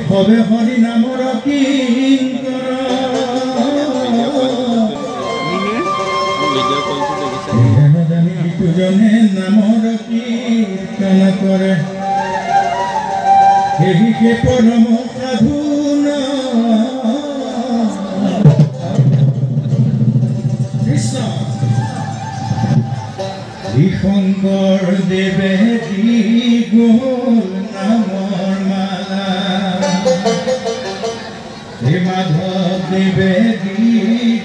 হবে হরি নামর কিঙ্কর হেন জানি দুজনে নামর কীর্তন করে এহিকে পরম সাধুন কৃষ্ণ শঙ্কর দেবে কি গোল নামর মালা হে মাধব দেবে কি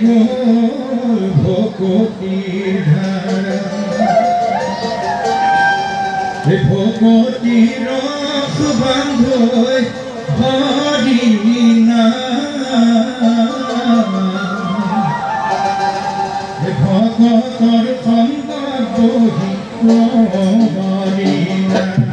গোল ভকতির ধারা হে ভকতির রস বান্ধব হরি নাম হে ভকতর সঙ্গ বহি হরি নাম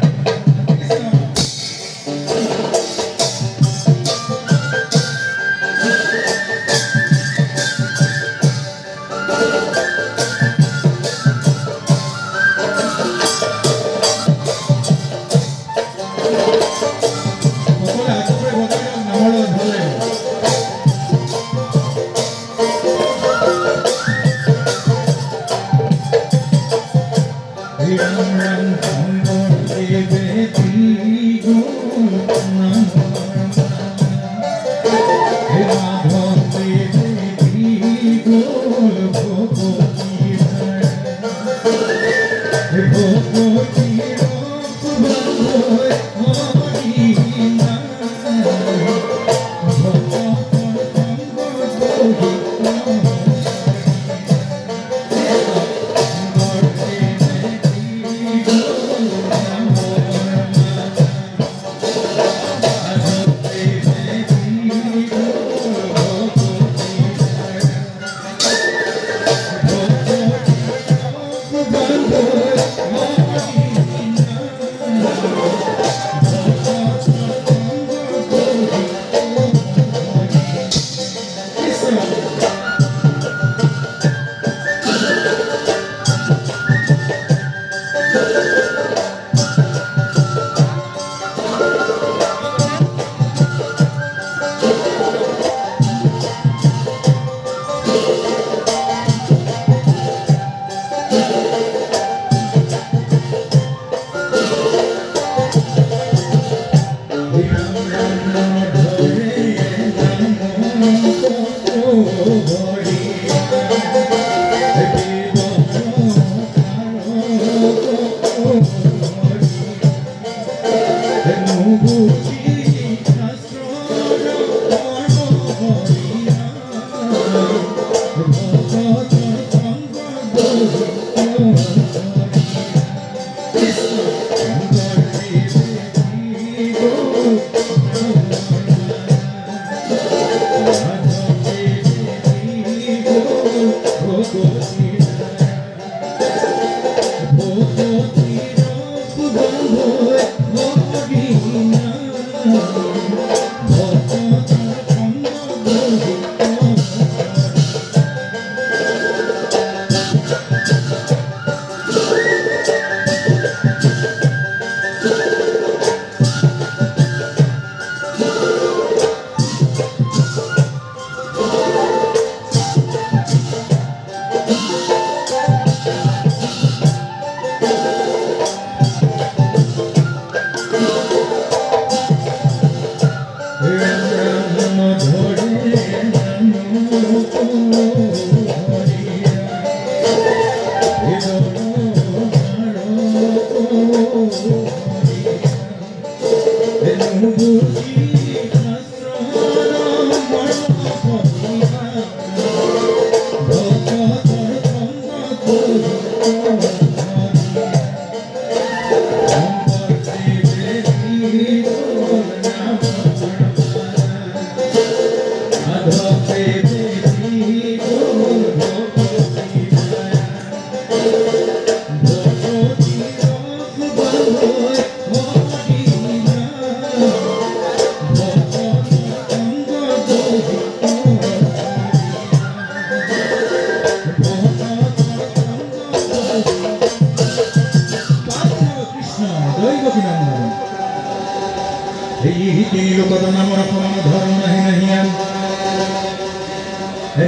লোকত নামৰ সমান ধৰ্ম নাহি নাহিয়ান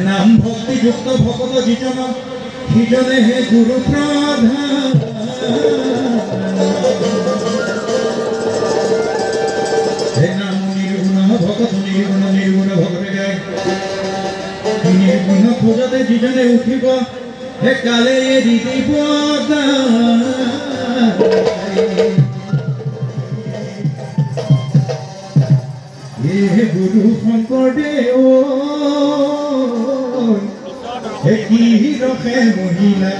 নাম ভক্তিযুক্ত ভকত যিজন সিজনে হে গুৰু প্ৰধান হে নাম নিৰ্গুণ ভকত নিৰ্গুণ ভকতে গায় নিৰ্গুণ খোজতে যিজনে উঠিব হে কালে এৰি দিব হে গুৰু শংকৰদেৱ হে কি ৰখে মহিলা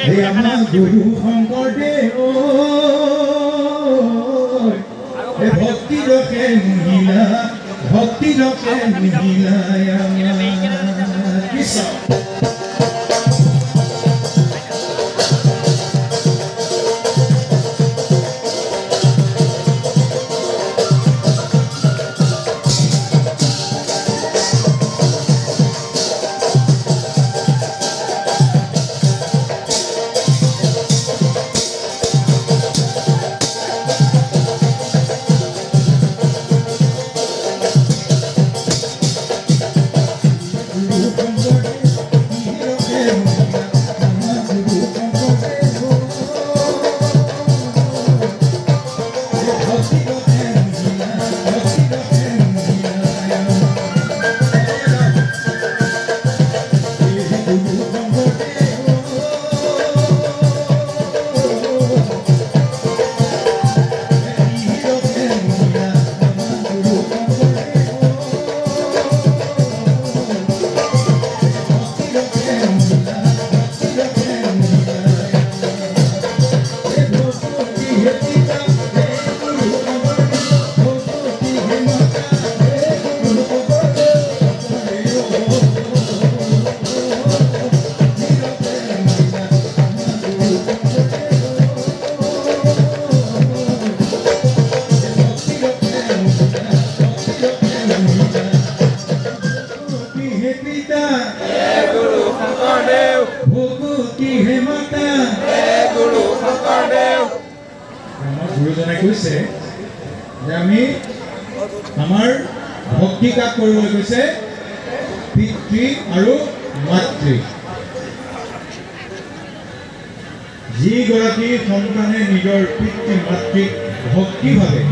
হে আমাৰ গুৰু শংকৰদেৱ হে ভক্তি ৰখে মহিলা কৃষ্ণ গুৰুজনে কৈছে যে আমি আমাৰ ভক্তি কাক কৰিবলৈ কৈছে পিতৃ আৰু মাতৃ যিগৰাকী সন্তানে নিজৰ পিতৃ মাতৃক ভক্তি ভাবে